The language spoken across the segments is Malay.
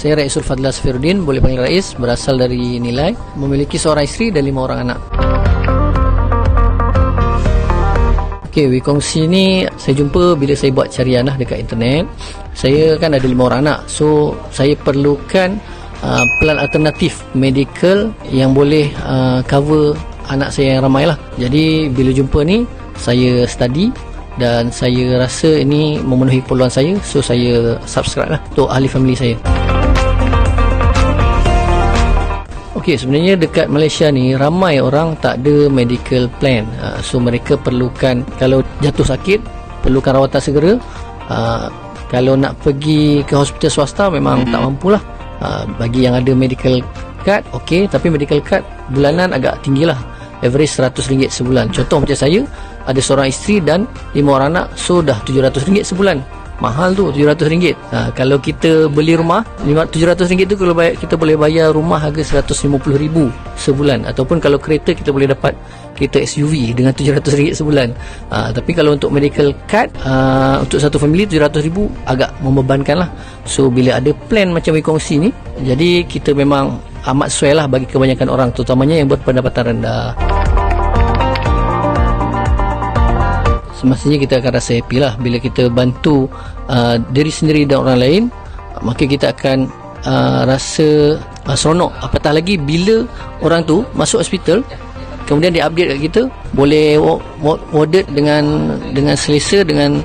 Saya Raisul Fadla Safiruddin, boleh panggil Rais, berasal dari Nilai, memiliki seorang isteri dan 5 orang anak. Okey, WeKongsi ni saya jumpa bila saya buat carian dekat internet. Saya kan ada 5 orang anak, so saya perlukan plan alternatif medical yang boleh cover anak saya yang ramai lah. Jadi bila jumpa ni, saya study dan saya rasa ini memenuhi keperluan saya, so saya subscribe lah untuk ahli family saya. Okey, sebenarnya dekat Malaysia ni ramai orang tak ada medical plan. So mereka perlukan, kalau jatuh sakit perlukan rawatan segera. Kalau nak pergi ke hospital swasta memang tak mampulah. Bagi yang ada medical card, okey, tapi medical card bulanan agak tinggi lah, average RM100 sebulan. Contoh macam saya, ada seorang isteri dan 5 orang anak, so dah RM700 sebulan. Mahal tu, RM700. Kalau kita beli rumah, RM700 tu kalau kita boleh bayar rumah harga RM150,000 sebulan. Ataupun kalau kereta, kita boleh dapat kereta SUV dengan RM700 sebulan. Tapi kalau untuk medical card, untuk satu family RM700 agak membebankan lah. So bila ada plan macam WeKongsi ni, jadi kita memang amat sesuai lah bagi kebanyakan orang, terutamanya yang berpendapatan rendah. Semestinya kita akan rasa happy lah bila kita bantu diri sendiri dan orang lain, maka kita akan rasa seronok. Apatah lagi bila orang tu masuk hospital, kemudian dia update kat kita, boleh warded dengan selesa, dengan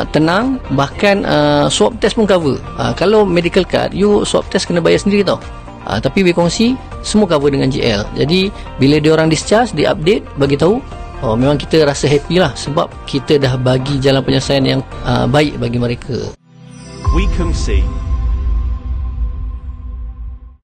tenang. Bahkan swab test pun cover. Kalau medical card, you swab test kena bayar sendiri tau. Tapi WeKongsi semua cover dengan GL. Jadi bila dia orang discharge, dia update, bagi tahu, memang kita rasa happy lah, sebab kita dah bagi jalan penyelesaian yang baik bagi mereka. WeKongsi